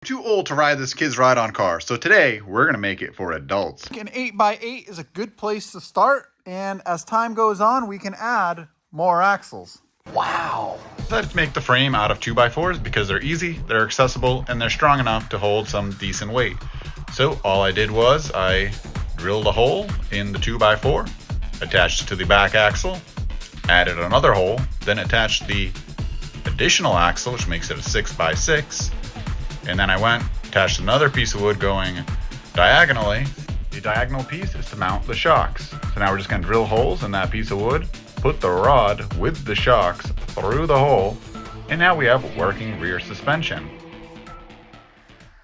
Too old to ride this kid's ride-on car, so today we're gonna make it for adults. An 8x8 is a good place to start, and as time goes on, we can add more axles. Wow! Decided to make the frame out of 2x4s because they're easy, they're accessible, and they're strong enough to hold some decent weight. So all I did was I drilled a hole in the 2x4, attached it to the back axle, added another hole, then attached the additional axle, which makes it a 6x6, and then I attached another piece of wood going diagonally. The diagonal piece is to mount the shocks. So now we're just going to drill holes in that piece of wood, put the rod with the shocks through the hole, and now we have working rear suspension.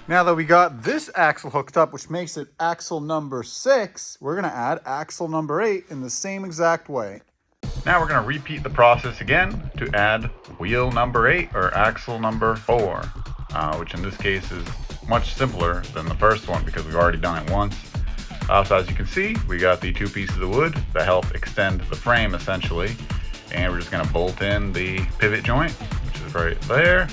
Now that we got this axle hooked up, which makes it axle number 6, we're going to add axle number 8 in the same exact way. Now we're going to repeat the process again to add wheel number 8 or axle number 4, which in this case is much simpler than the first one because we've already done it once. So as you can see, we got the two pieces of wood that help extend the frame essentially, and we're just going to bolt in the pivot joint, which is right there,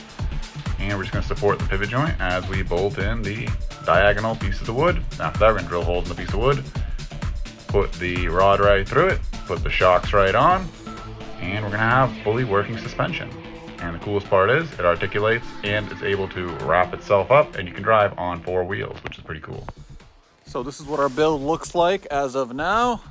and we're just going to support the pivot joint as we bolt in the diagonal pieces of wood. After that, we're going to drill holes in the piece of wood, put the rod right through it, put the shocks right on, and we're going to have fully working suspension. And the coolest part is it articulates and is able to wrap itself up, and you can drive on 4 wheels, which is pretty cool. So this is what our build looks like as of now.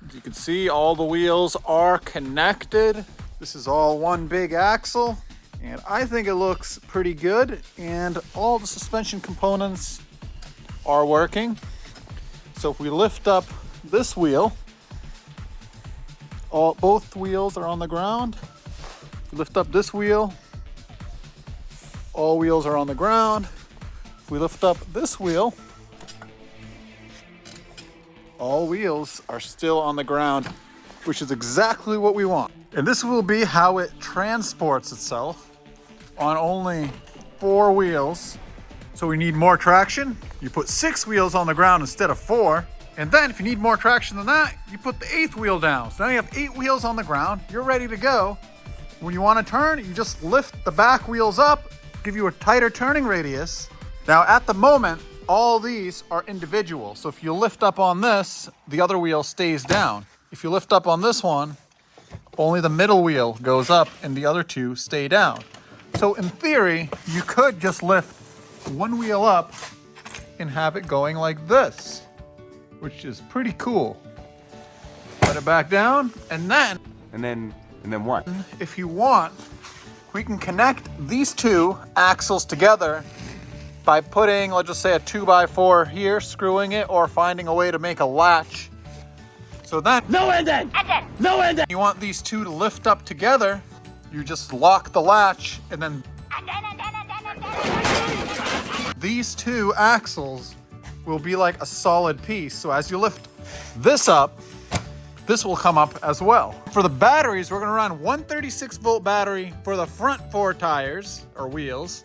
As you can see, all the wheels are connected. This is all one big axle, and I think it looks pretty good, and all the suspension components are working. So if we lift up this wheel, both wheels are on the ground. If we lift up this wheel, all wheels are on the ground. If we lift up this wheel, all wheels are still on the ground, which is exactly what we want. And this will be how it transports itself on only 4 wheels. So we need more traction. You put 6 wheels on the ground instead of 4. And then if you need more traction than that, you put the 8th wheel down. So now you have 8 wheels on the ground. You're ready to go. When you want to turn, you just lift the back wheels up, give you a tighter turning radius. Now at the moment, all these are individual. So if you lift up on this, the other wheel stays down. If you lift up on this one, only the middle wheel goes up and the other 2 stay down. So in theory, you could just lift one wheel up and have it going like this, which is pretty cool. Put it back down, and then what? If you want, we can connect these 2 axles together by putting, let's just say, a 2x4 here, screwing it, or finding a way to make a latch. So then, you want these 2 to lift up together, you just lock the latch, and then these 2 axles will be like a solid piece. So as you lift this up, this will come up as well. For the batteries, we're gonna run 136-volt battery for the front 4 tires or wheels,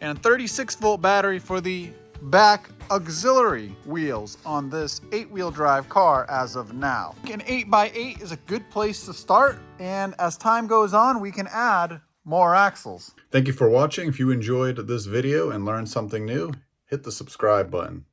and a 36-volt battery for the back auxiliary wheels on this 8-wheel drive car as of now. An 8x8 is a good place to start, and as time goes on, we can add more axles. Thank you for watching. If you enjoyed this video and learned something new, hit the subscribe button.